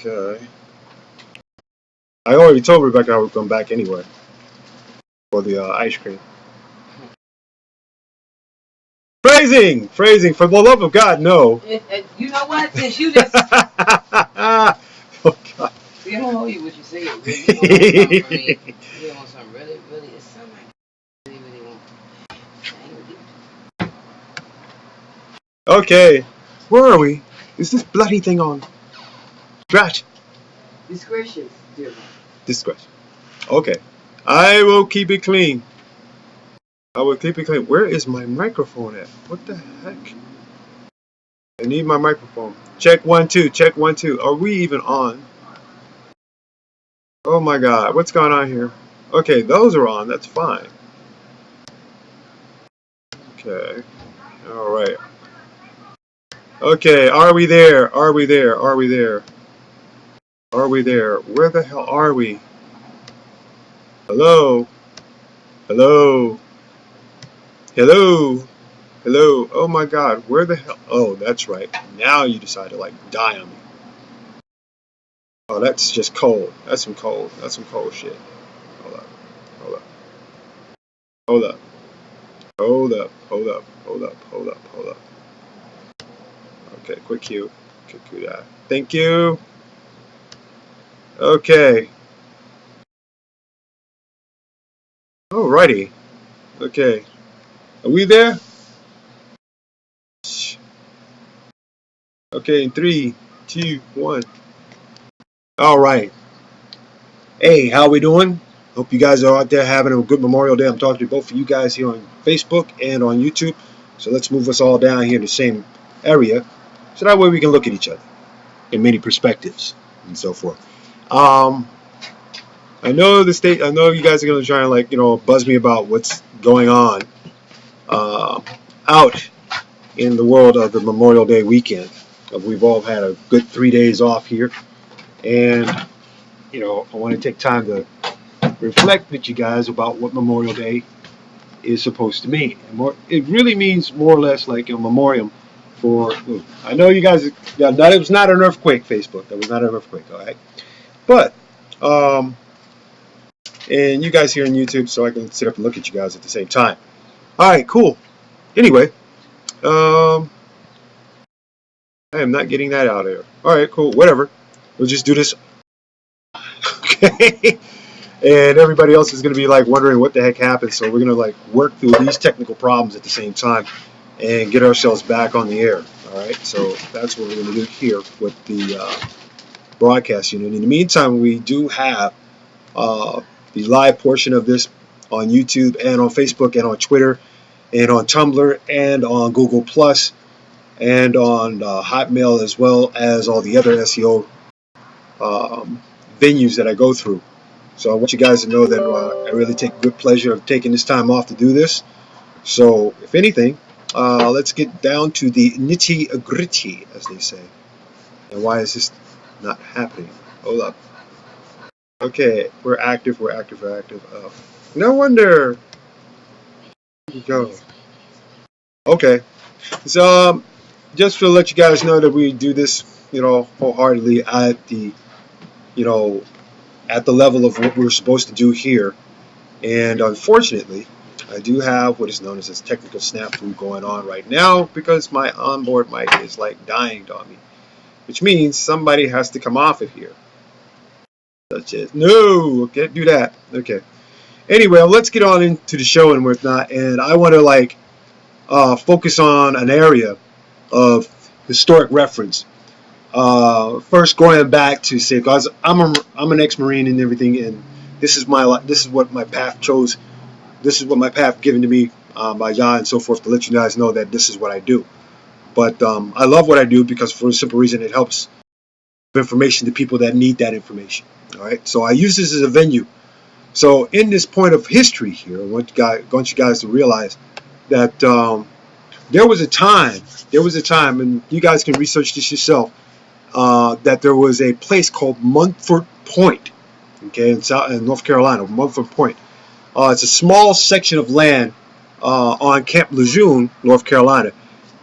Okay. I already told Rebecca I would come back anyway for the ice cream. Phrasing! Phrasing! For the love of God, no. You know what? Since you just... Oh, God. See, I'm going to hold you what you say. You want something from me. You want something really, really... It's something I really, really want. Okay. Where are we? Is this bloody thing on? Drat. Discretion, dear. Discretion. Okay. I will keep it clean. I will keep it clean. Where is my microphone at? What the heck? I need my microphone. Check 1 2. Check 1 2. Are we even on? Oh my God. What's going on here? Okay, those are on. That's fine. Okay. All right. Okay. Are we there? Are we there? Are we there? Are we there? Where the hell are we? Hello? Hello? Hello? Hello? Oh my God. Where the hell? Oh, that's right. Now you decide to like die on me. Oh, that's just cold. That's some cold. That's some cold shit. Hold up. Hold up. Hold up. Hold up. Hold up. Hold up. Hold up. Hold up. Okay, quick cue. Quick cue that. Thank you. Okay. Alrighty. Okay. Are we there? Okay, in 3, 2, 1. Alright. Hey, how we doing? Hope you guys are out there having a good Memorial Day. I'm talking to both of you guys here on Facebook and on YouTube. So let's move us all down here in the same area. So that way we can look at each other in many perspectives and so forth. I know you guys are going to try and like, buzz me about what's going on out in the world of the Memorial Day weekend. We've all had a good 3 days off here. And, I want to take time to reflect with you guys about what Memorial Day is supposed to mean. And it really means more or less like a memoriam for. I know you guys. Yeah, that was not an earthquake. Facebook. That was not an earthquake. All right, but and you guys here on YouTube, so I can sit up and look at you guys at the same time. All right, cool. Anyway, I am not getting that out of here. All right, cool. Whatever. We'll just do this. Okay. And everybody else is going to be like wondering what the heck happened. So we're going to like work through these technical problems at the same time and get ourselves back on the air. All right. So that's what we're going to do here with the broadcast unit. In the meantime, we do have the live portion of this on YouTube and on Facebook and on Twitter and on Tumblr and on Google Plus and on Hotmail, as well as all the other SEO venues that I go through. So I want you guys to know that I really take good pleasure of taking this time off to do this. So if anything, let's get down to the nitty gritty, as they say. And why is this not happening? Hold up. Okay, we're active. We're active. We're active. No wonder. Here we go. Okay. So just to let you guys know that we do this, wholeheartedly at the, at the level of what we're supposed to do here. And unfortunately, I do have what is known as a technical snafu going on right now because my onboard mic is like dying on me, which means somebody has to come off of here. Such as, no, can't do that. Okay. Anyway, let's get on into the show and whatnot. And I want to like focus on an area of historic reference. First, going back to say, because I'm an ex-Marine and everything, and this is what my path chose. This is what my path given to me by God and so forth, to let you guys know that this is what I do. But I love what I do because for a simple reason, it helps give information to people that need that information. All right, so I use this as a venue. So in this point of history here, I want you guys to realize that there was a time, and you guys can research this yourself, that there was a place called Munford Point, okay, in North Carolina, Munford Point. It's a small section of land on Camp Lejeune, North Carolina.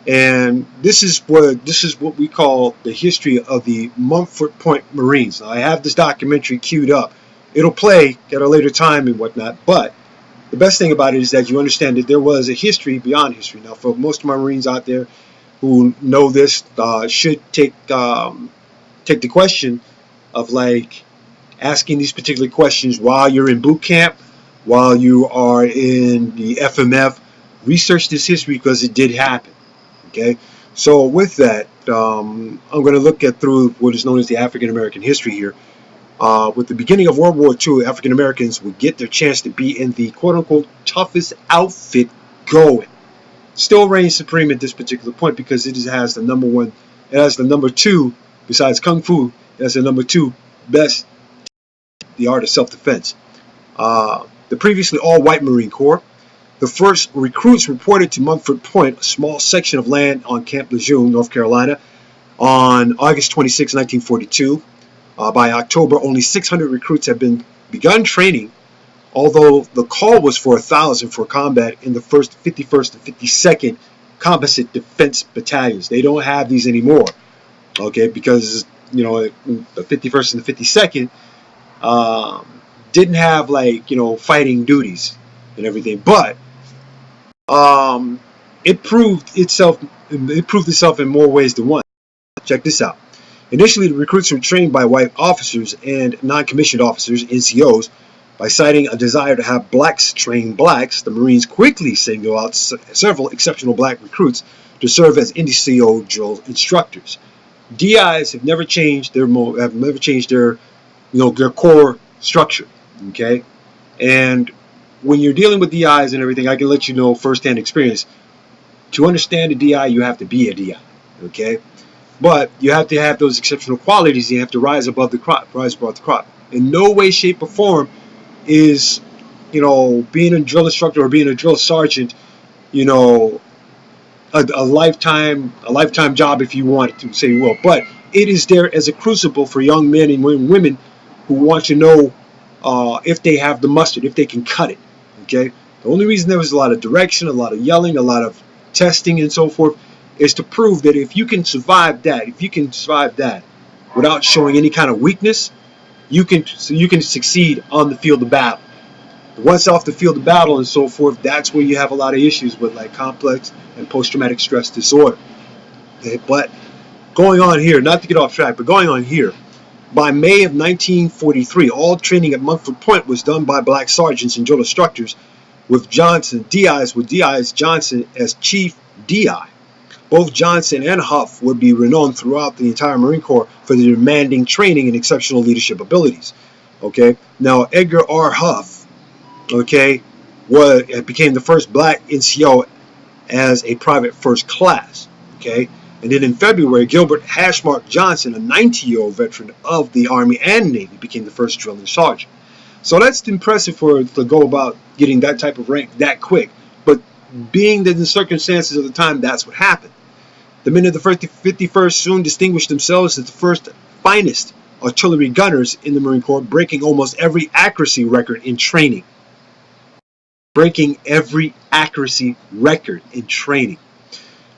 And this is what we call the history of the Mumford Point Marines. Now, I have this documentary queued up. It'll play at a later time and whatnot, but the best thing about it is that you understand that there was a history beyond history. Now, for most of my Marines out there who know this, should take the question of like asking these particular questions while you're in boot camp, while you are in the FMF. Research this history because it did happen. Okay, so with that, I'm going to look at through what is known as the African American history here. With the beginning of World War II, African Americans would get their chance to be in the quote unquote toughest outfit going. Still reigns supreme at this particular point because it has the number one, it has the number two, besides Kung Fu, it has the number two best, the art of self-defense. The previously all-white Marine Corps. The first recruits reported to Mumford Point, a small section of land on Camp Lejeune, North Carolina, on August 26, 1942. By October, only 600 recruits had begun training, although the call was for 1,000 for combat in the 1st, 51st, and 52nd Composite Defense Battalions. They don't have these anymore, okay, because, you know, the 51st and the 52nd didn't have, like, you know, fighting duties and everything, but it proved itself in more ways than one. Check this out. Initially, the recruits were trained by white officers and non-commissioned officers, NCOs. By citing a desire to have blacks train blacks, the Marines quickly singled out several exceptional black recruits to serve as NCO drill instructors. DIs have never changed their their core structure. Okay, and when you're dealing with DIs and everything, I can let you know firsthand experience. To understand a DI, you have to be a DI. Okay. But you have to have those exceptional qualities. You have to rise above the crop. In no way, shape, or form is, you know, being a drill instructor or being a drill sergeant, you know, a lifetime job if you want to say, well. But it is there as a crucible for young men and women who want to know if they have the mustard, if they can cut it. Okay. The only reason there was a lot of direction, a lot of yelling, a lot of testing, and so forth, is to prove that if you can survive that, without showing any kind of weakness, you can succeed on the field of battle. Once off the field of battle and so forth, that's where you have a lot of issues with like complex and post-traumatic stress disorder. Okay, but going on here, not to get off track, but going on here, by May of 1943, all training at Mumford Point was done by black sergeants and drill instructors, with DIs Johnson as chief DI. Both Johnson and Huff would be renowned throughout the entire Marine Corps for their demanding training and exceptional leadership abilities. Okay, now Edgar R. Huff, okay, became the first black NCO as a private first class. Okay, and then in February, Gilbert Hashmark Johnson, a 90-year-old veteran of the Army and Navy, became the first drilling sergeant. So that's impressive to go about getting that type of rank that quick. But being that in the circumstances of the time, that's what happened. The men of the 51st soon distinguished themselves as the first finest artillery gunners in the Marine Corps, breaking almost every accuracy record in training.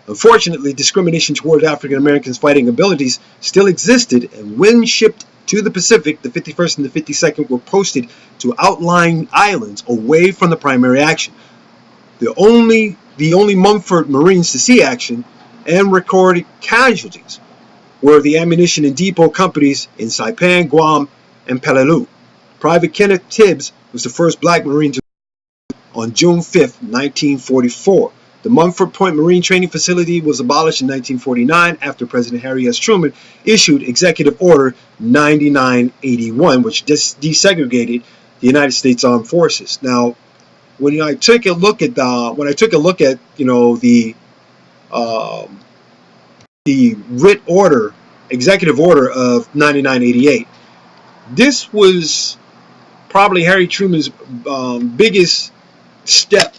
Unfortunately, discrimination toward African Americans' fighting abilities still existed, and when shipped to the Pacific, the 51st and the 52nd were posted to outlying islands away from the primary action. The only Mumford Marines to see action and recorded casualties were the ammunition and depot companies in Saipan, Guam, and Peleliu. Private Kenneth Tibbs was the first black Marine to on June 5, 1944. The Mumford Point Marine Training Facility was abolished in 1949 after President Harry S. Truman issued Executive Order 9981, which desegregated the United States Armed Forces. Now, when I took a look at you know, the writ order, Executive Order of 9988, this was probably Harry Truman's biggest step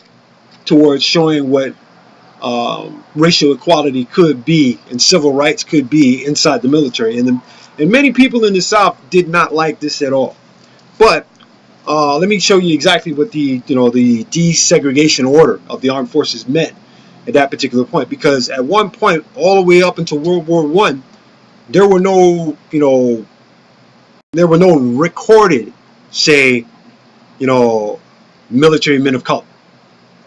towards showing what racial equality could be and civil rights could be inside the military. And many people in the South did not like this at all. But let me show you exactly what the desegregation order of the armed forces meant. at that particular point, because at one point, all the way up until World War I, there were no, there were no recorded, say, military men of color.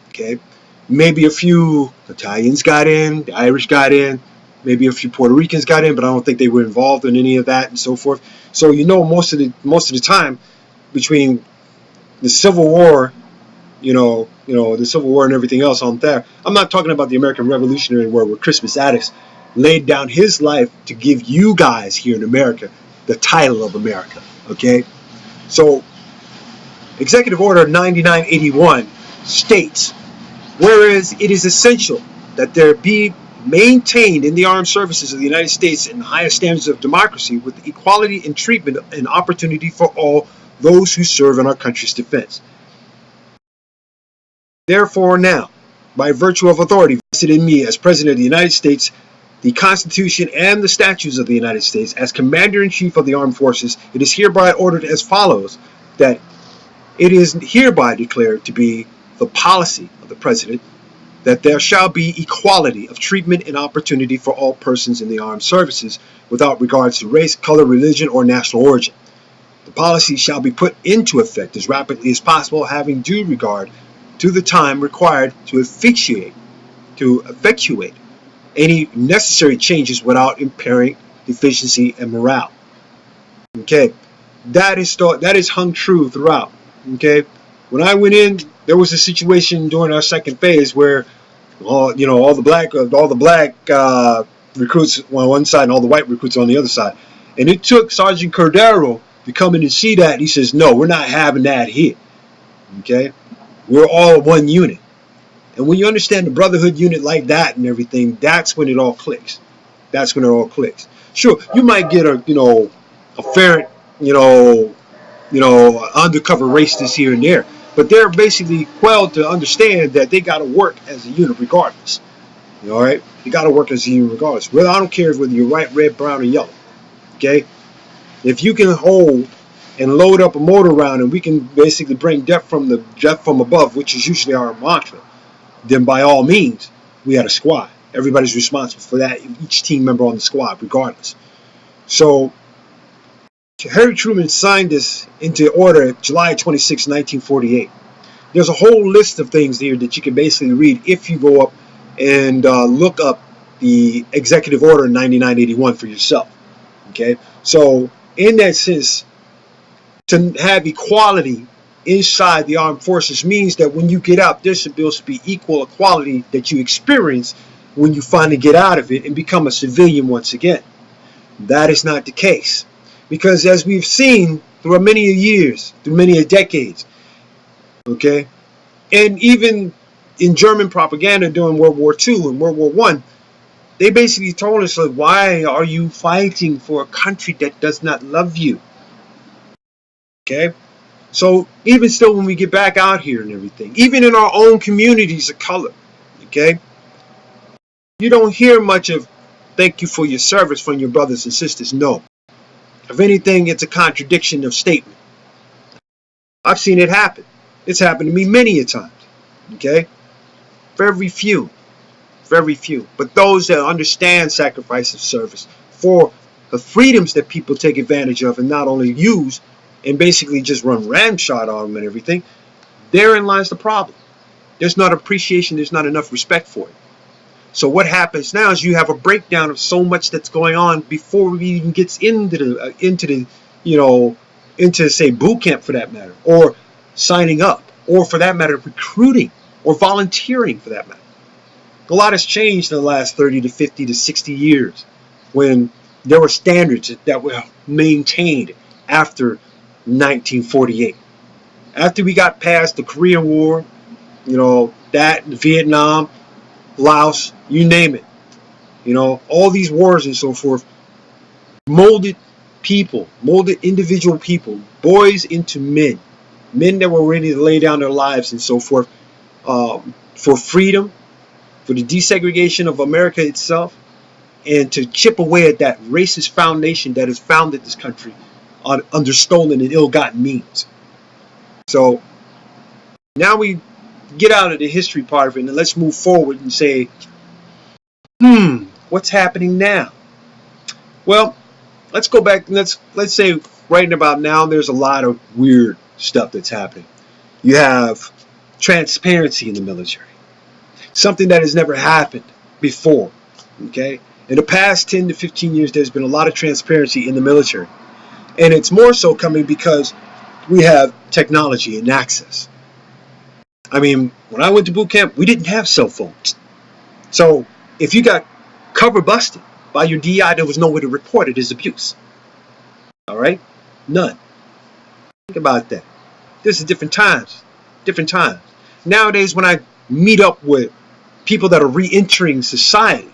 Okay, maybe a few Italians got in, the Irish got in, maybe a few Puerto Ricans got in, but I don't think they were involved in any of that and so forth. So most of the time between the Civil War, the Civil War and everything else on there. I'm not talking about the American Revolutionary War where Crispus Attucks laid down his life to give you guys here in America the title of America. Okay, so Executive Order 9981 states, whereas it is essential that there be maintained in the armed services of the United States in the highest standards of democracy with equality in treatment and opportunity for all those who serve in our country's defense. Therefore now, by virtue of authority vested in me as President of the United States, the Constitution and the statutes of the United States, as Commander-in-Chief of the Armed Forces, it is hereby ordered as follows, that it is hereby declared to be the policy of the President that there shall be equality of treatment and opportunity for all persons in the armed services without regards to race, color, religion, or national origin. The policy shall be put into effect as rapidly as possible, having due regard to the time required to effectuate any necessary changes without impairing efficiency and morale. Okay, that is hung true throughout. Okay, when I went in, there was a situation during our second phase where all the black recruits on one side and all the white recruits on the other side, and it took Sergeant Cordero to come in and see that. And he says, "No, we're not having that here. Okay, we're all one unit." And when you understand the brotherhood unit like that and everything, that's when it all clicks. That's when it all clicks. Sure, you might get a ferret, undercover racist here and there, but they're basically quelled to understand that they got to work as a unit regardless. All right, you got to work as a unit regardless. Well, I don't care whether you're white, red, brown, or yellow. Okay, if you can hold and load up a motor round, and we can basically bring death from above, which is usually our mantra, then by all means, we had a squad. Everybody's responsible for that, each team member on the squad, regardless. So Harry Truman signed this into order July 26, 1948. There's a whole list of things here that you can basically read if you go up and look up the Executive Order 9981 for yourself. Okay, so in that sense, to have equality inside the armed forces means that when you get out, there should be equal equality that you experience when you finally get out of it and become a civilian once again. That is not the case, because as we've seen through many years, through many decades, okay, and even in German propaganda during World War II and World War I, they basically told us, like, why are you fighting for a country that does not love you? Okay, so even still, when we get back out here and everything, even in our own communities of color, okay, you don't hear much of thank you for your service from your brothers and sisters. No. If anything, it's a contradiction of statement. I've seen it happen. It's happened to me many a times. Okay? Very few. Very few. But those that understand sacrifice of service for the freedoms that people take advantage of and not only use and basically just run ramshot on them and everything, therein lies the problem. There's not appreciation. There's not enough respect for it. So what happens now is you have a breakdown of so much that's going on before we even gets into say boot camp for that matter, or signing up, or for that matter recruiting or volunteering for that matter. A lot has changed in the last 30 to 50 to 60 years when there were standards that were maintained after 1948. After we got past the Korean War, that Vietnam, Laos, you name it. All these wars and so forth molded people, molded individual people, boys into men that were ready to lay down their lives and so forth for freedom, for the desegregation of America itself, and to chip away at that racist foundation that has founded this country under stolen and ill-gotten means. So now we get out of the history part of it and let's move forward and say, what's happening now? Well, let's go back. Let's say right about now, there's a lot of weird stuff that's happening. You have transparency in the military, something that has never happened before. Okay, in the past 10 to 15 years, there's been a lot of transparency in the military, and it's more so coming because we have technology and access. I mean, when I went to boot camp, we didn't have cell phones, so if you got cover busted by your DI, there was no way to report it as abuse. All right, none. Think about that. This is different times. Different times. Nowadays, when I meet up with people that are re-entering society,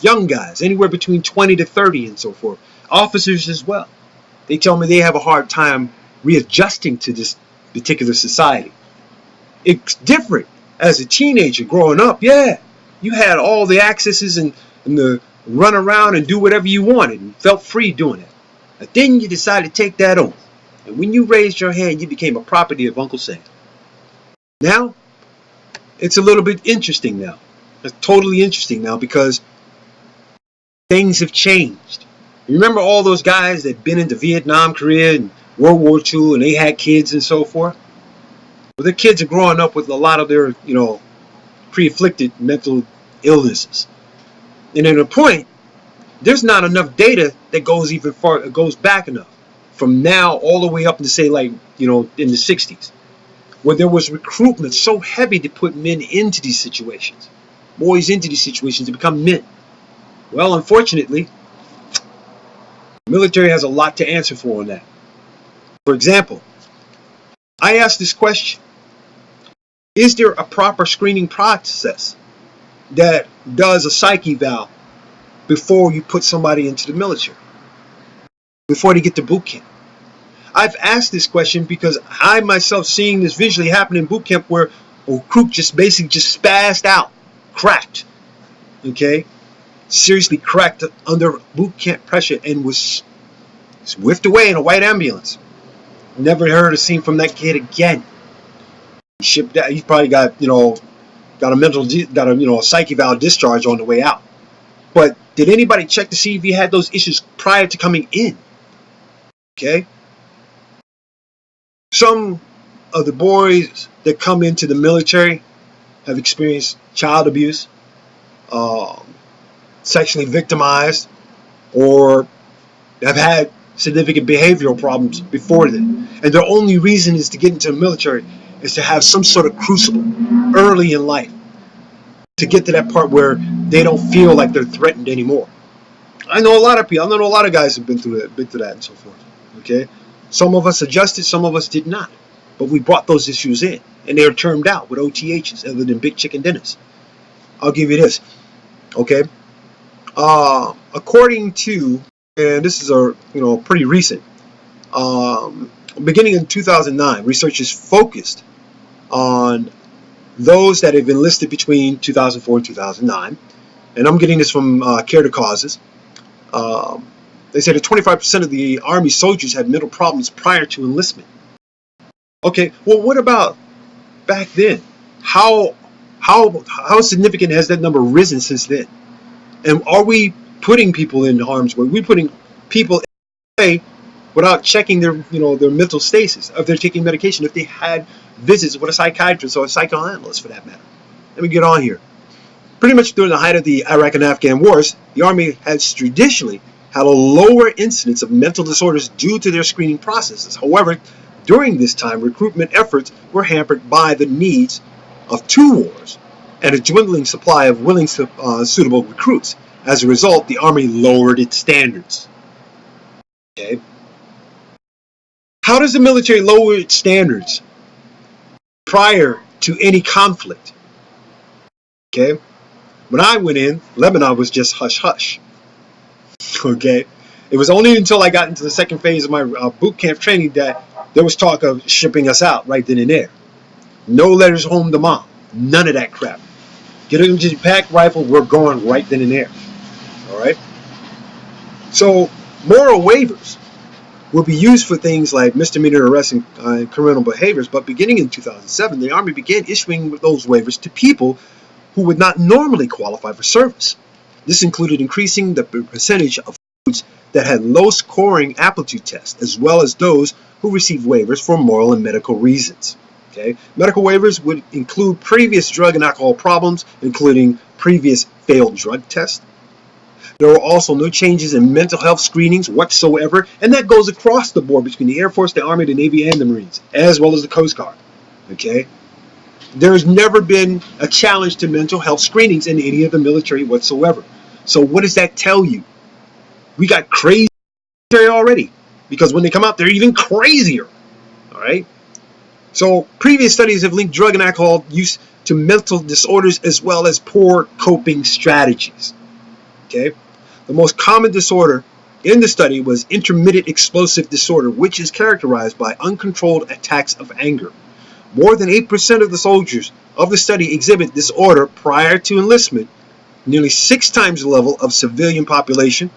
young guys, anywhere between 20 to 30 and so forth, officers as well, they tell me they have a hard time readjusting to this particular society. It's different. As a teenager growing up, yeah, you had all the accesses and the run around and do whatever you wanted and felt free doing it. But then you decided to take that oath. And when you raised your hand, you became a property of Uncle Sam. Now, it's a little bit interesting now. It's totally interesting now because things have changed. You remember all those guys that been into Vietnam, Korea, and World War II, and they had kids and so forth? Well, their kids are growing up with a lot of their, pre-afflicted mental illnesses. And at a point, there's not enough data that goes even far, goes back enough from now all the way up to say in the 60s, where there was recruitment so heavy to put men into these situations, boys into these situations to become men. Well, unfortunately, the military has a lot to answer for on that. For example, I asked this question: is there a proper screening process that does a psych eval before you put somebody into the military, before they get to boot camp? I've asked this question because I myself seeing this visually happen in boot camp where a recruit just basically just spazzed out, cracked, okay? Seriously cracked under boot camp pressure and was whiffed away in a white ambulance. Never heard a scene from that kid again. He shipped out. He probably got a psych eval discharge on the way out. But did anybody check to see if he had those issues prior to coming in? Okay. Some of the boys that come into the military have experienced child abuse, sexually victimized, or have had significant behavioral problems before then. And their only reason is to get into the military is to have some sort of crucible early in life to get to that part where they don't feel like they're threatened anymore. I know a lot of people. I know a lot of guys have been through that and so forth. Okay, some of us adjusted, some of us did not, but we brought those issues in, and they were termed out with OTHs, other than big chicken dinners. I'll give you this. Okay, according to, and this is pretty recent, beginning in 2009, researchers focused on those that have enlisted between 2004 and 2009, and I'm getting this from Care to Causes. They said that 25% of the Army soldiers had mental problems prior to enlistment. Okay, well, what about back then? How significant has that number risen since then? And are we putting people in harm's way? Are we putting people in harm's way without checking their mental status, if they're taking medication, if they had visits with a psychiatrist or a psychoanalyst for that matter? Let me get on here. Pretty much during the height of the Iraq and Afghan wars, the Army has traditionally had a lower incidence of mental disorders due to their screening processes. However, during this time, recruitment efforts were hampered by the needs of two wars and a dwindling supply of willing suitable recruits. As a result, the Army lowered its standards. Okay. How does the military lower its standards prior to any conflict? Okay. When I went in, Lebanon was just hush-hush. Okay. It was only until I got into the second phase of my boot camp training that there was talk of shipping us out right then and there. No letters home to mom. None of that crap. Get into your pack rifle, we're going right then and there. All right. So moral waivers will be used for things like misdemeanor arrests and criminal behaviors, but beginning in 2007, the Army began issuing those waivers to people who would not normally qualify for service. This included increasing the percentage of recruits that had low scoring aptitude tests, as well as those who received waivers for moral and medical reasons. Okay? Medical waivers would include previous drug and alcohol problems, including previous failed drug tests. There were also no changes in mental health screenings whatsoever, and that goes across the board between the Air Force, the Army, the Navy, and the Marines, as well as the Coast Guard. Okay? There's never been a challenge to mental health screenings in any of the military whatsoever. So what does that tell you? We got crazy already, because when they come out, they're even crazier. All right? So previous studies have linked drug and alcohol use to mental disorders as well as poor coping strategies. Okay? The most common disorder in the study was intermittent explosive disorder, which is characterized by uncontrolled attacks of anger. More than 8% of the soldiers of the study exhibit disorder prior to enlistment, nearly 6 times the level of civilian population.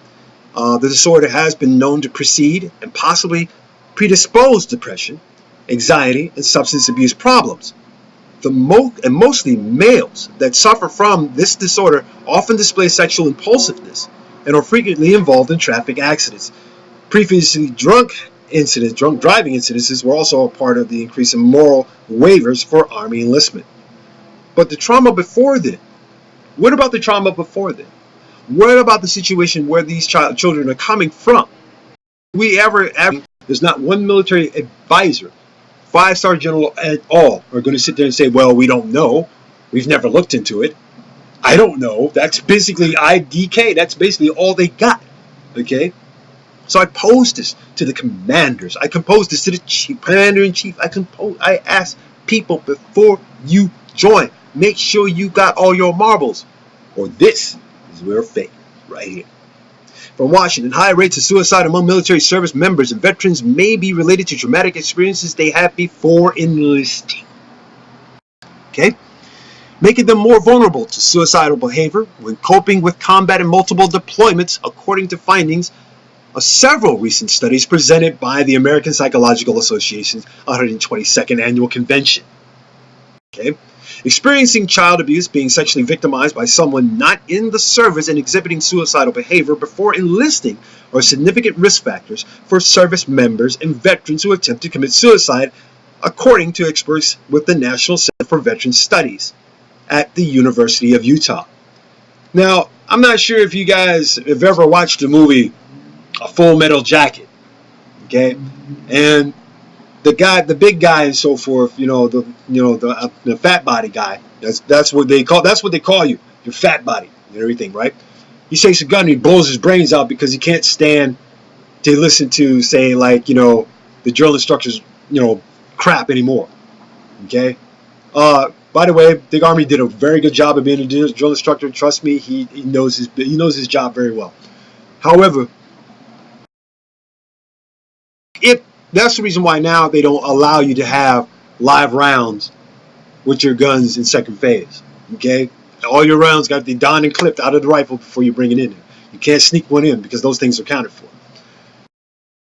The disorder has been known to precede and possibly predispose depression, anxiety, and substance abuse problems. Mostly males that suffer from this disorder often display sexual impulsiveness and are frequently involved in traffic accidents. Previously, drunk driving incidences were also a part of the increase in moral waivers for Army enlistment. But the trauma before then, what about the trauma before then? What about the situation where these children are coming from? There's not one military advisor, 5-star general at all, are going to sit there and say, well, we don't know. We've never looked into it. I don't know. That's basically IDK. That's basically all they got. Okay? So I posed this to the commanders. I composed this to the commander-in-chief. I asked people before you join, make sure you got all your marbles, or this is your fate right here. From Washington, high rates of suicide among military service members and veterans may be related to traumatic experiences they had before enlisting. Okay? Making them more vulnerable to suicidal behavior when coping with combat and multiple deployments, according to findings of several recent studies presented by the American Psychological Association's 122nd Annual Convention. Okay? Experiencing child abuse, being sexually victimized by someone not in the service and exhibiting suicidal behavior before enlisting are significant risk factors for service members and veterans who attempt to commit suicide, according to experts with the National Center for Veteran Studies at the University of Utah. Now, I'm not sure if you guys have ever watched the movie A Full Metal Jacket, okay? And the big guy and so forth, the fat body guy. That's what they call you, your fat body and everything, right? He takes a gun and he blows his brains out because he can't stand to listen to, say, like, the drill instructor's, crap anymore. Okay. By the way, the Army did a very good job of being a drill instructor. Trust me, he knows his job very well. However, that's the reason why now they don't allow you to have live rounds with your guns in second phase. Okay? All your rounds got to be donned and clipped out of the rifle before you bring it in there. You can't sneak one in because those things are counted for.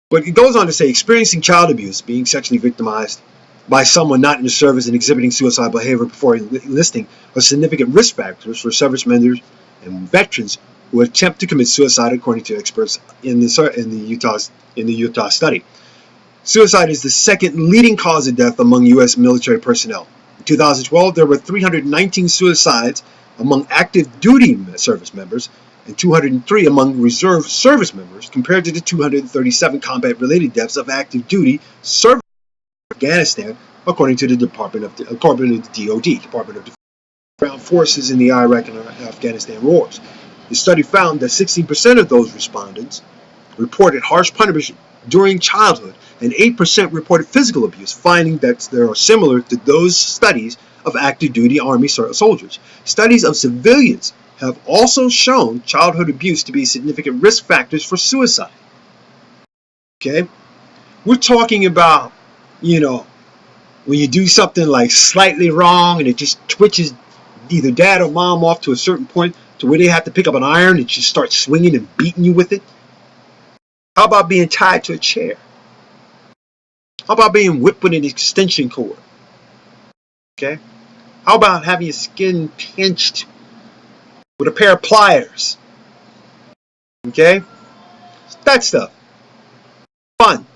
But it goes on to say, experiencing child abuse, being sexually victimized by someone not in the service and exhibiting suicidal behavior before enlisting are significant risk factors for service members and veterans who attempt to commit suicide, according to experts in the Utah study. Suicide is the second leading cause of death among U.S. military personnel. In 2012, there were 319 suicides among active duty service members and 203 among reserve service members, compared to the 237 combat-related deaths of active duty service in Afghanistan, according to the Department of the Defense Ground Forces in the Iraq and Afghanistan wars. The study found that 16% of those respondents reported harsh punishment during childhood, and 8% reported physical abuse, finding that they are similar to those studies of active duty Army soldiers. Studies of civilians have also shown childhood abuse to be significant risk factors for suicide. Okay? We're talking about, when you do something like slightly wrong and it just twitches either dad or mom off to a certain point to where they have to pick up an iron and just start swinging and beating you with it. How about being tied to a chair? How about being whipped with an extension cord? Okay? How about having your skin pinched with a pair of pliers? Okay? That stuff. Fun.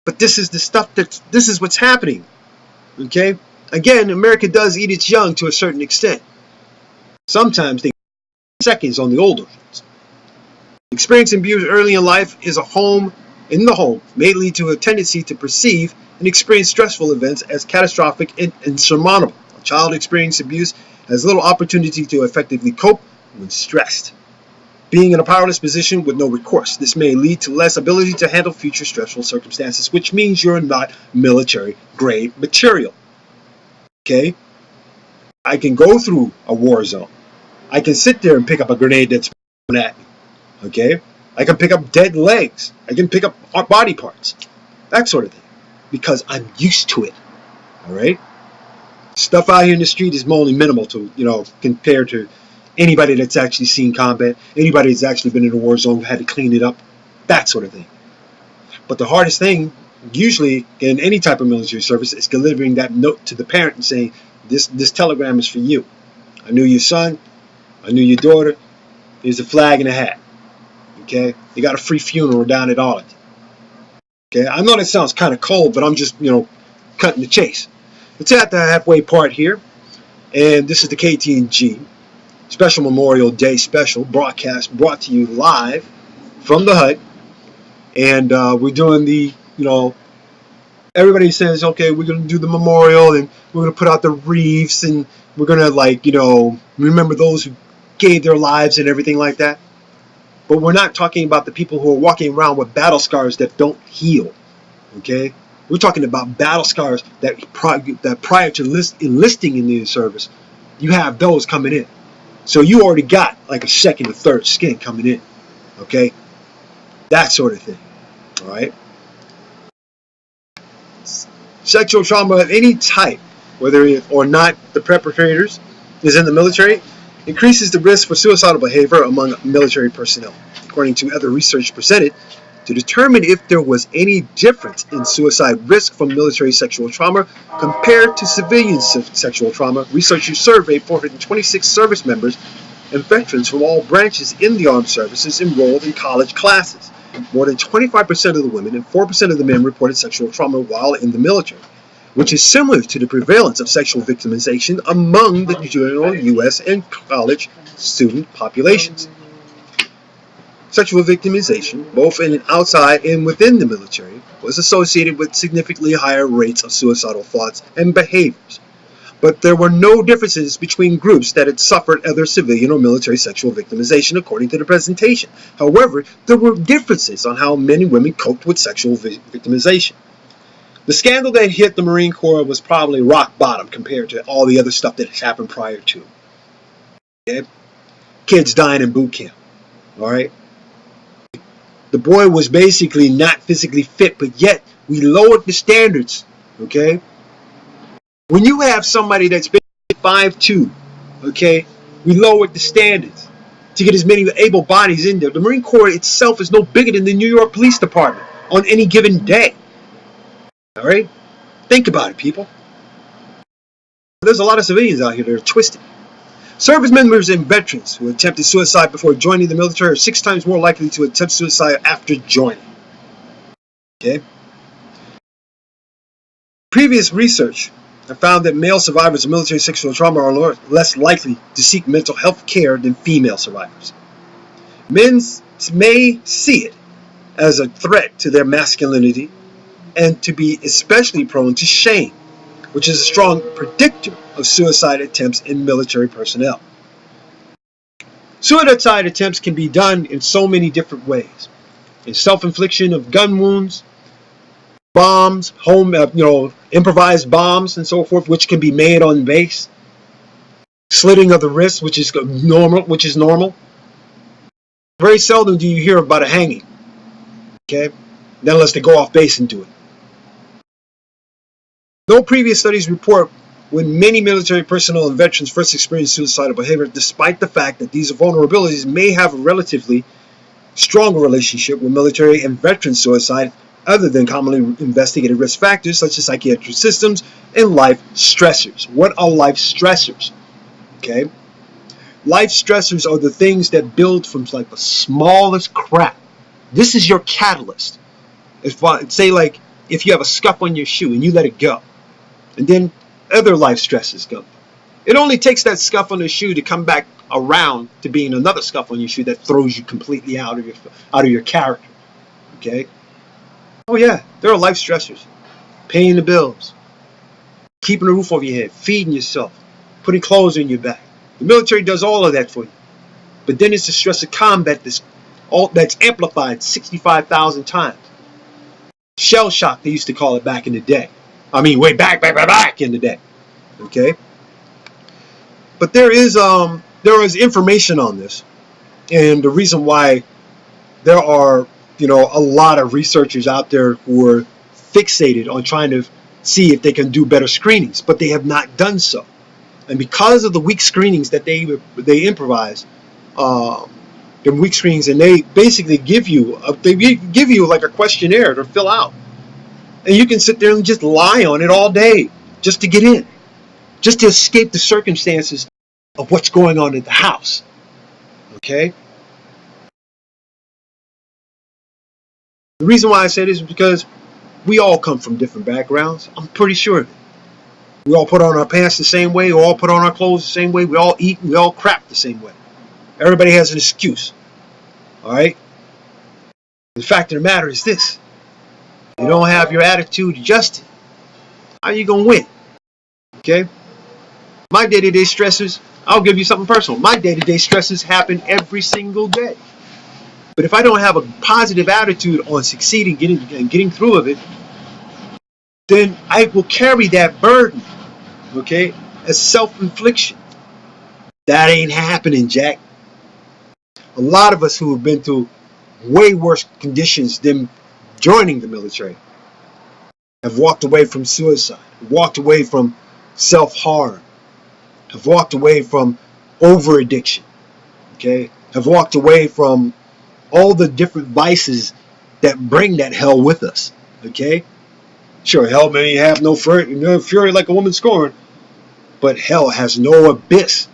But this is the stuff this is what's happening. Okay? Again, America does eat its young to a certain extent. Sometimes they seconds on the older ones. Experiencing abuse early in life is in the home may lead to a tendency to perceive and experience stressful events as catastrophic and insurmountable. A child experiencing abuse has little opportunity to effectively cope when stressed. Being in a powerless position with no recourse, this may lead to less ability to handle future stressful circumstances, which means you're not military grade material. Okay? I can go through a war zone. I can sit there and pick up a grenade that's at me. Okay? I can pick up dead legs. I can pick up body parts. That sort of thing. Because I'm used to it. Alright? Stuff out here in the street is only minimal to, compared to anybody that's actually seen combat, anybody that's actually been in a war zone, had to clean it up, that sort of thing. But the hardest thing, usually in any type of military service, is delivering that note to the parent and saying, this telegram is for you. I knew your son. I knew your daughter. Here's a flag and a hat. Okay? You got a free funeral down at Arlington. Okay? I know that sounds kind of cold, but I'm just, cutting the chase. It's at the halfway part here. And this is the Ktng Special Memorial Day Special broadcast brought to you live from the hut. And we're doing the, everybody says, okay, we're going to do the memorial and we're going to put out the wreaths and we're going to, remember those who gave their lives and everything like that. But we're not talking about the people who are walking around with battle scars that don't heal. Okay? We're talking about battle scars that prior to enlisting in the service, you have those coming in. So you already got like a second or third skin coming in. Okay? That sort of thing. All right? Sexual trauma of any type, whether or not the perpetrators is in the military, increases the risk for suicidal behavior among military personnel. According to other research presented, to determine if there was any difference in suicide risk from military sexual trauma compared to civilian sexual trauma, researchers surveyed 426 service members and veterans from all branches in the armed services enrolled in college classes. More than 25% of the women and 4% of the men reported sexual trauma while in the military, which is similar to the prevalence of sexual victimization among the general U.S. and college student populations. Sexual victimization, both in and outside and within the military, was associated with significantly higher rates of suicidal thoughts and behaviors. But there were no differences between groups that had suffered other civilian or military sexual victimization according to the presentation. However, there were differences on how men and women coped with sexual victimization. The scandal that hit the Marine Corps was probably rock bottom compared to all the other stuff that had happened prior to. Okay? Kids dying in boot camp. Alright? The boy was basically not physically fit, but yet we lowered the standards. Okay? When you have somebody that's been 5'2", okay, we lowered the standards to get as many able bodies in there. The Marine Corps itself is no bigger than the New York Police Department on any given day. Alright? Think about it, people. There's a lot of civilians out here that are twisted. Service members and veterans who attempted suicide before joining the military are 6 times more likely to attempt suicide after joining. Okay? Previous research have found that male survivors of military sexual trauma are less likely to seek mental health care than female survivors. Men may see it as a threat to their masculinity and to be especially prone to shame, which is a strong predictor of suicide attempts in military personnel. Suicide attempts can be done in so many different ways. In self-infliction of gun wounds, bombs, improvised bombs and so forth, which can be made on base. Slitting of the wrist, which is normal. Very seldom do you hear about a hanging. Okay? Unless they go off base and do it. No previous studies report when many military personnel and veterans first experience suicidal behavior, despite the fact that these vulnerabilities may have a relatively stronger relationship with military and veteran suicide other than commonly investigated risk factors such as psychiatric systems and life stressors. What are life stressors? Okay, life stressors are the things that build from like the smallest crap. This is your catalyst. If say like if you have a scuff on your shoe and you let it go, and then other life stresses come. It only takes that scuff on the shoe to come back around to being another scuff on your shoe that throws you completely out of your character. Okay. Oh yeah, there are life stressors. Paying the bills, keeping a roof over your head, feeding yourself, putting clothes on your back. The military does all of that for you. But then it's the stress of combat that's amplified 65,000 times. Shell shock, they used to call it back in the day. I mean, way back in the day. Okay. But there is information on this, and the reason why there are a lot of researchers out there who are fixated on trying to see if they can do better screenings, but they have not done so. And because of the weak screenings that they improvise, the weak screenings, and they basically give you like a questionnaire to fill out, and you can sit there and just lie on it all day just to get in, just to escape the circumstances of what's going on in the house. Okay. The reason why I say this is because we all come from different backgrounds. I'm pretty sure of it. We all put on our pants the same way. We all put on our clothes the same way. We all eat. We all crap the same way. Everybody has an excuse. All right. The fact of the matter is this: you don't have your attitude adjusted, how are you gonna win? Okay. My day-to-day stresses. I'll give you something personal. My day-to-day stresses happen every single day. But if I don't have a positive attitude on succeeding, getting through of it, then I will carry that burden. Okay, as self-infliction. That ain't happening, Jack. A lot of us who have been through way worse conditions than joining the military have walked away from suicide, walked away from self-harm, have walked away from over-addiction, okay, have walked away from all the different vices that bring that hell with us, okay? Sure, hell may have no fury like a woman scorned, but hell has no abyss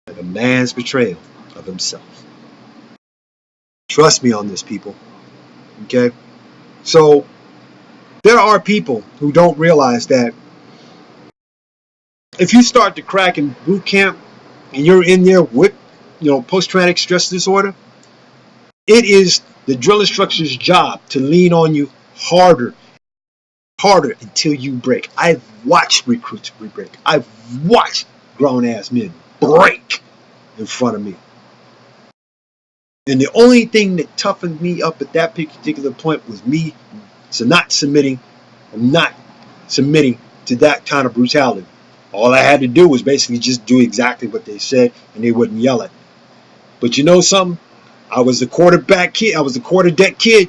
like a man's betrayal of himself. Trust me on this, people, okay? So there are people who don't realize that if you start to crack in boot camp and you're in there with, post-traumatic stress disorder, it is the drill instructor's job to lean on you harder until you break. I've watched recruits break. I've watched grown-ass men break in front of me. And the only thing that toughened me up at that particular point was me not submitting to that kind of brutality. All I had to do was basically just do exactly what they said, and they wouldn't yell at me. But you know something? I was the quarterback kid. I was the quarterdeck kid.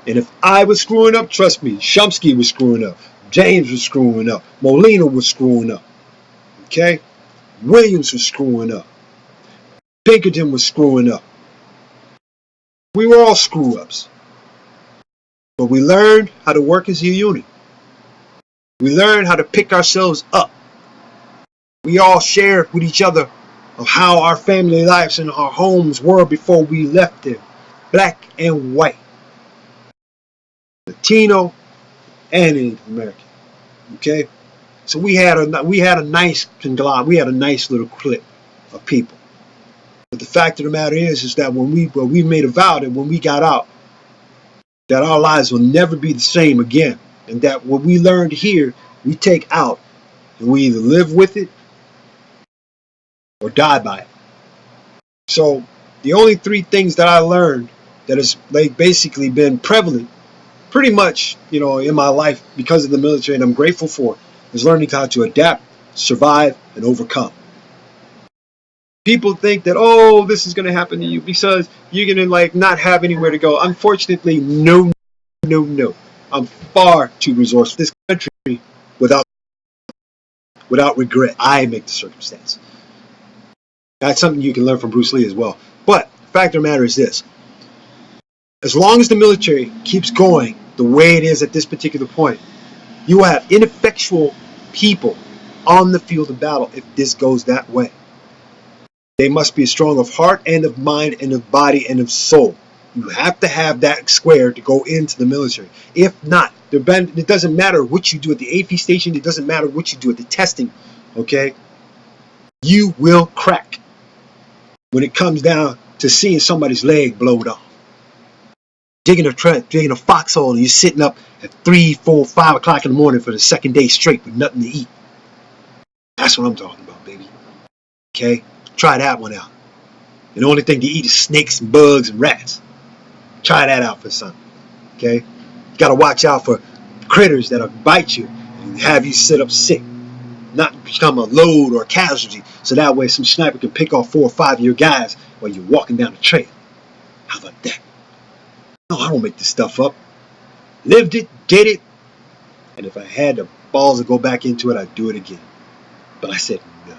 And if I was screwing up, trust me, Shumsky was screwing up. James was screwing up. Molina was screwing up. Okay? Williams was screwing up. Pinkerton was screwing up. We were all screw-ups. But we learned how to work as a unit. We learned how to pick ourselves up. We all shared with each other of how our family lives and our homes were before we left them. Black and white. Latino and Native American. Okay? So we had a nice conglomerate, we had a nice little clique of people. But the fact of the matter is that when we made a vow that when we got out, that our lives will never be the same again. And that what we learned here, we take out and we either live with it or die by it. So the only three things that I learned that has like basically been prevalent pretty much, in my life because of the military, and I'm grateful for, is learning how to adapt, survive, and overcome. People think that, oh, this is going to happen to you because you're going to not have anywhere to go. Unfortunately, no. I'm far too resourceful. This country, without regret, I make the circumstance. That's something you can learn from Bruce Lee as well. But the fact of the matter is this. As long as the military keeps going the way it is at this particular point, you will have ineffectual people on the field of battle if this goes that way. They must be strong of heart and of mind and of body and of soul. You have to have that square to go into the military. If not, it doesn't matter what you do at the AP station. It doesn't matter what you do at the testing. Okay? You will crack when it comes down to seeing somebody's leg blowed off. Digging a foxhole, and you're sitting up at 3, 4, 5 o'clock in the morning for the second day straight with nothing to eat. That's what I'm talking about, baby. Okay? Try that one out. And the only thing to eat is snakes and bugs and rats. Try that out for something. Okay? You gotta watch out for critters that'll bite you and have you sit up sick. Not become a load or a casualty, so that way some sniper can pick off 4 or 5 of your guys while you're walking down the trail. How about that? No, I don't make this stuff up. Lived it, did it, and if I had the balls to go back into it, I'd do it again. But I said no.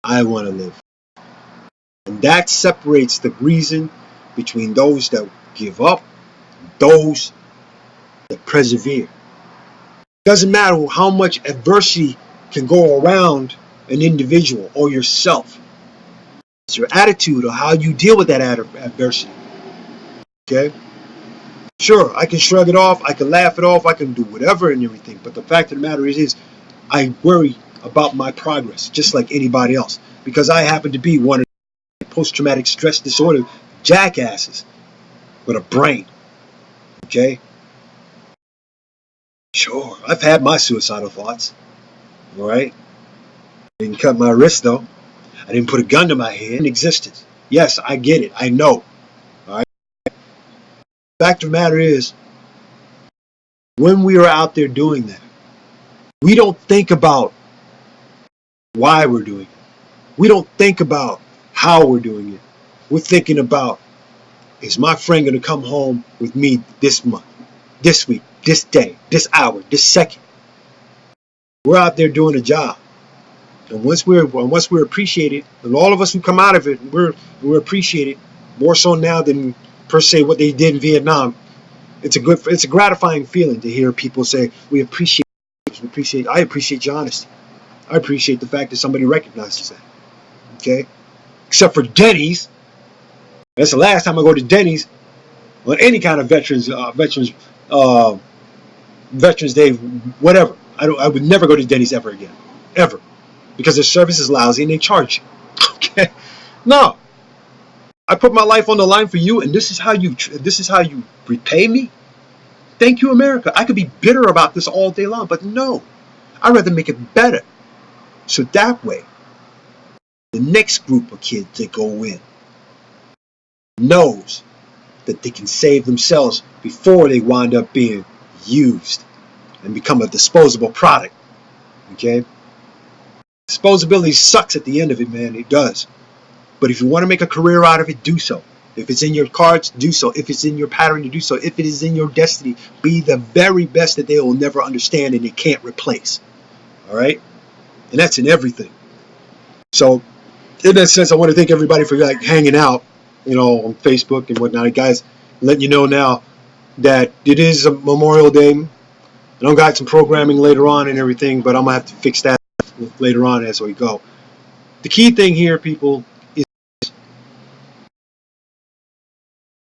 I want to live. And that separates the reason between those that give up and those that persevere. Doesn't matter how much adversity can go around an individual or yourself. It's your attitude or how you deal with that adversity. Okay? Sure, I can shrug it off, I can laugh it off, I can do whatever and everything, but the fact of the matter is I worry about my progress just like anybody else, because I happen to be one of the post-traumatic stress disorder jackasses with a brain. Okay? Sure, I've had my suicidal thoughts. Alright? Didn't cut my wrist though. I didn't put a gun to my head. In existence. Yes, I get it. I know. Alright? Fact of the matter is, when we are out there doing that, we don't think about why we're doing it. We don't think about how we're doing it. We're thinking about, is my friend going to come home with me this month, this week, this day, this hour, this second? We're out there doing a job. And once we're appreciated, and all of us who come out of it, we're appreciated more so now than per se what they did in Vietnam. It's a gratifying feeling to hear people say, I appreciate your honesty. I appreciate the fact that somebody recognizes that. Okay? Except for Denny's. That's the last time I go to Denny's on any kind of Veterans Day, whatever. I would never go to Denny's ever again. Ever. Because their service is lousy and they charge you. Okay? No. I put my life on the line for you, and this is how you repay me? Thank you, America. I could be bitter about this all day long, but no. I'd rather make it better. So that way, the next group of kids that go in knows that they can save themselves before they wind up being used and become a disposable product. Okay? Disposability sucks at the end of it, man. It does. But if you want to make a career out of it, do so. If it's in your cards, do so. If it's in your pattern, to do so. If it is in your destiny, be the very best that they will never understand and they can't replace. All right? And that's in everything. So, in that sense, I want to thank everybody for hanging out, on Facebook and whatnot. Guys, letting you know now that it is a Memorial Day. And I've got some programming later on and everything, but I'm going to have to fix that later on as we go. The key thing here, people, is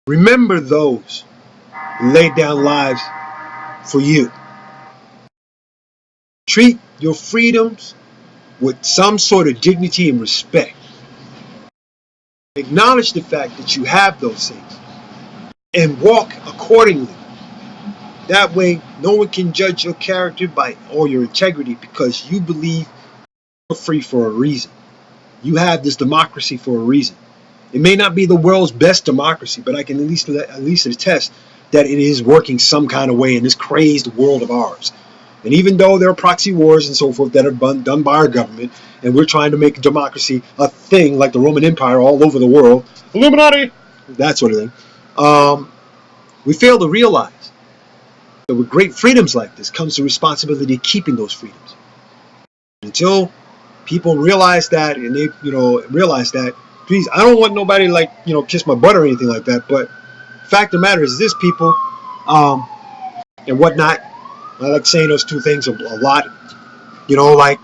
remember those who laid down lives for you. Treat your freedoms with some sort of dignity and respect. Acknowledge the fact that you have those things and walk accordingly. That way, no one can judge your character or your integrity, because you believe you're free for a reason. You have this democracy for a reason. It may not be the world's best democracy, but I can at least attest that it is working some kind of way in this crazed world of ours. And even though there are proxy wars and so forth that are done by our government, and we're trying to make democracy a thing like the Roman Empire all over the world, Illuminati, that sort of thing, we fail to realize that with great freedoms like this comes the responsibility of keeping those freedoms. Until people realize that, and they realize that, please, I don't want nobody like, kiss my butt or anything like that. But fact of the matter is this, people, and whatnot. I like saying those two things a lot. You know, like,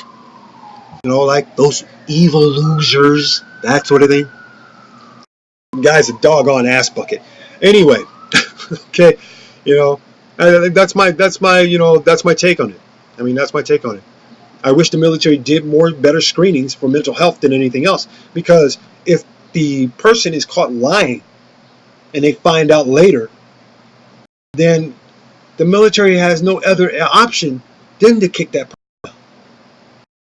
like those evil losers, that sort of thing. Guy's a doggone ass bucket. Anyway, okay, you know, that's my take on it. I mean, that's my take on it. I wish the military did better screenings for mental health than anything else, because if the person is caught lying and they find out later, then the military has no other option than to kick that person out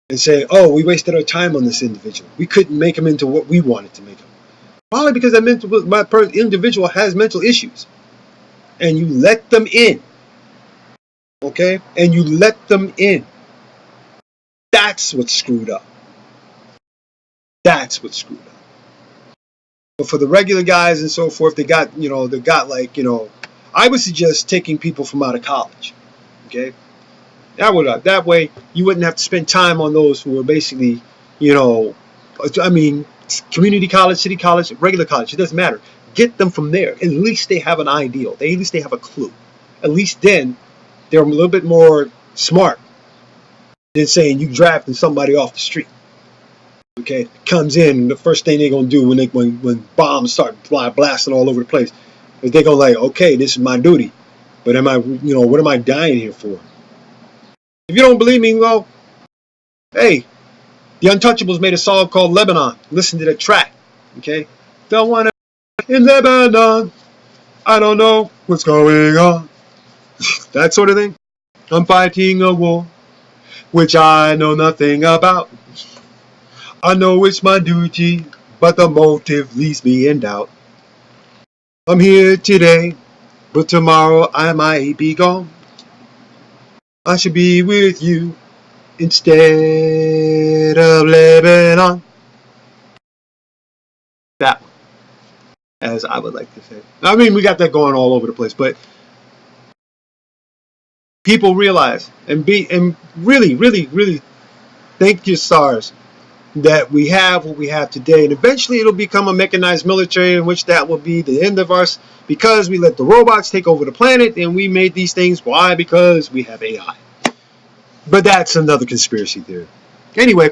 and say, "Oh, we wasted our time on this individual. We couldn't make him into what we wanted to make him." Probably because that individual has mental issues, and you let them in, okay? And you let them in. That's what's screwed up. That's what's screwed up. But for the regular guys and so forth, I would suggest taking people from out of college, okay? That way you wouldn't have to spend time on those who are basically, you know, I mean, community college, city college, regular college. It doesn't matter. Get them from there. At least they have an ideal. At least they have a clue. At least then they're a little bit more smart than saying you drafting somebody off the street. Okay, comes in, the first thing they're gonna do when bombs start blasting all over the place is they're gonna like, okay, this is my duty, but what am I dying here for? If you don't believe me, well, hey, the Untouchables made a song called Lebanon. Listen to the track, okay? Don't wanna in Lebanon. I don't know what's going on. That sort of thing. I'm fighting a war which I know nothing about. I know it's my duty, but the motive leaves me in doubt. I'm here today, but tomorrow I might be gone. I should be with you instead of Lebanon. That one, as I would like to say. I mean, we got that going all over the place, but people realize and really, really, really thank your stars that we have what we have today, and eventually it'll become a mechanized military in which that will be the end of us, because we let the robots take over the planet and we made these things. Why? Because we have AI. But that's another conspiracy theory. Anyway,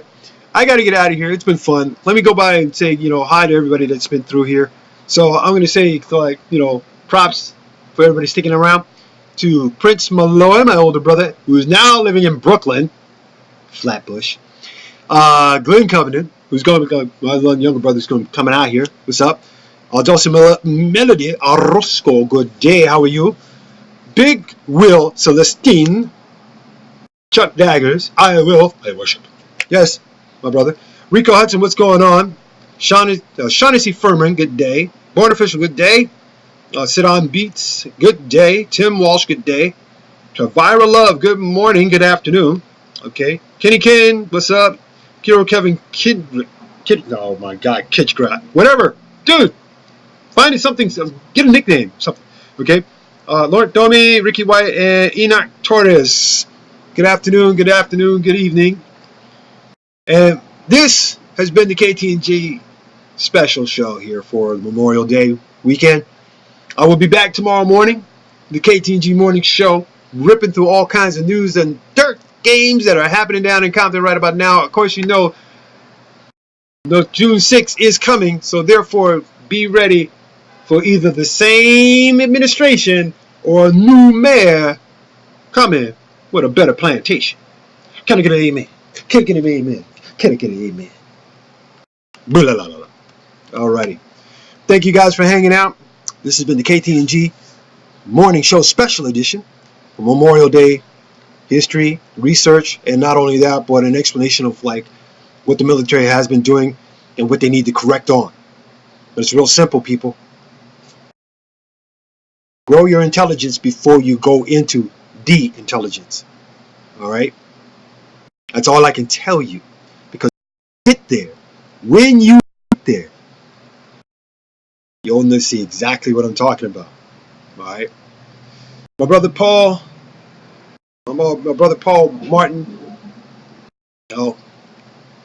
I got to get out of here. It's been fun. Let me go by and say, hi to everybody that's been through here. So I'm going to say, like, props for everybody sticking around. To Prince Malloy, my older brother, who is now living in Brooklyn, Flatbush. Glenn Covenant, who's going to be, my younger brother's going to be coming out here. What's up? Dulce Melody Orozco, good day. How are you? Big Will Celestine, Chuck Daggers, I worship. Yes, my brother. Rico Hudson, what's going on? Shaughnessy Furman, good day. Born Official, good day. Sit on Beats, good day. Tim Walsh, good day. Tavira Love, good morning, good afternoon. Okay. Kenny Ken, what's up? Kiro Kevin Kid, oh my God, Kitchgrat. Whatever. Dude, find something, get a nickname, something. Okay. Lord Domi, Ricky White, and Enoch Torres. Good afternoon, good evening. And this has been the KTNG special show here for Memorial Day weekend. I will be back tomorrow morning, the KTNG Morning Show, ripping through all kinds of news and dirt games that are happening down in Compton right about now. Of course, the June 6th is coming, so therefore be ready for either the same administration or a new mayor coming with a better plantation. Can I get an amen? Can I get an amen? Can I get an amen? Blah, blah, blah, blah. Alrighty. Thank you guys for hanging out. This has been the KTNG Morning Show Special Edition for Memorial Day history, research, and not only that, but an explanation of like what the military has been doing and what they need to correct on. But it's real simple, people. Grow your intelligence before you go into de-intelligence. All right? That's all I can tell you. Because get there. When you get there, you'll see exactly what I'm talking about. All right? My brother Paul Martin,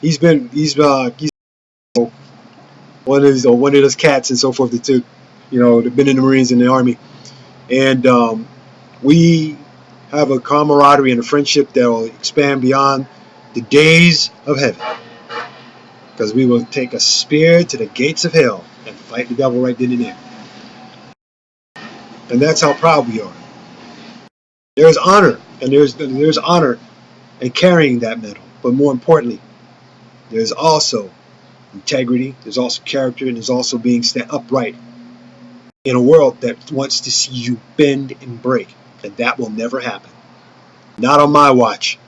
he's one of those cats and so forth that took, they've been in the Marines and the Army, and we have a camaraderie and a friendship that will expand beyond the days of heaven, because we will take a spear to the gates of hell and fight the devil right then and there. And that's how proud we are. There's honor, and there's honor in carrying that medal, but more importantly, there's also integrity, there's also character, and there's also being upright in a world that wants to see you bend and break, and that will never happen. Not on my watch.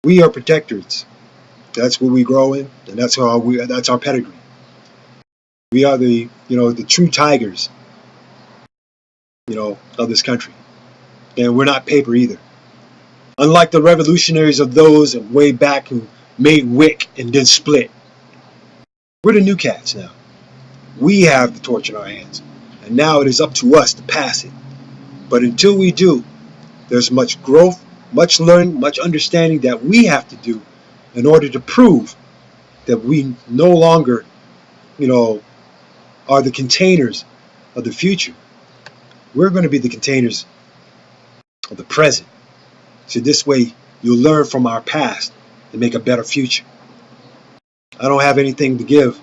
We are protectors. That's what we grow in, and that's our pedigree. We are the true tigers, of this country, and we're not paper either. Unlike the revolutionaries of those way back who made wick and then split, we're the new cats now. We have the torch in our hands, and now it is up to us to pass it. But until we do, there's much growth, much learning, much understanding that we have to do in order to prove that we no longer, are the containers of the future. We're going to be the containers of the present. So this way, you'll learn from our past and make a better future. I don't have anything to give,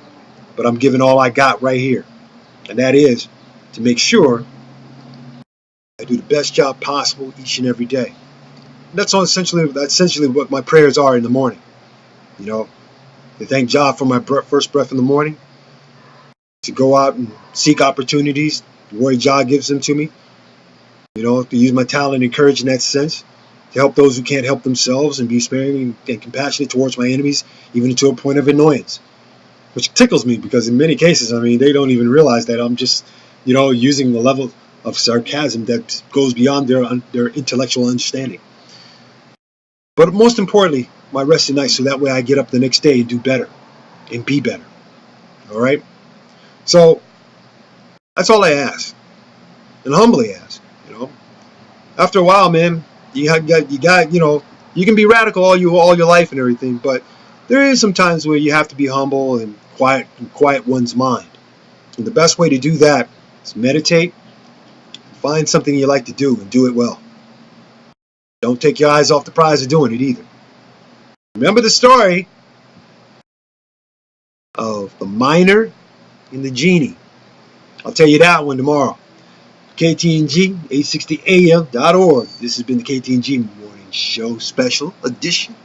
but I'm giving all I got right here. And that is to make sure I do the best job possible each and every day. And that's essentially what my prayers are in the morning. To thank God for my first breath in the morning, to go out and seek opportunities the way God gives them to me, to use my talent and courage in that sense, to help those who can't help themselves and be sparing and compassionate towards my enemies, even to a point of annoyance, which tickles me because in many cases, they don't even realize that I'm just, using the level of sarcasm that goes beyond their intellectual understanding. But most importantly, my rest at night, so that way I get up the next day and do better and be better. All right? So that's all I ask, and humbly ask. After a while, man, you can be radical all your life and everything, but there is some times where you have to be humble and quiet one's mind. And the best way to do that is meditate, find something you like to do, and do it well. Don't take your eyes off the prize of doing it either. Remember the story of the miner and the genie. I'll tell you that one tomorrow. KTNG, 860am.org. This has been the KTNG Morning Show Special Edition.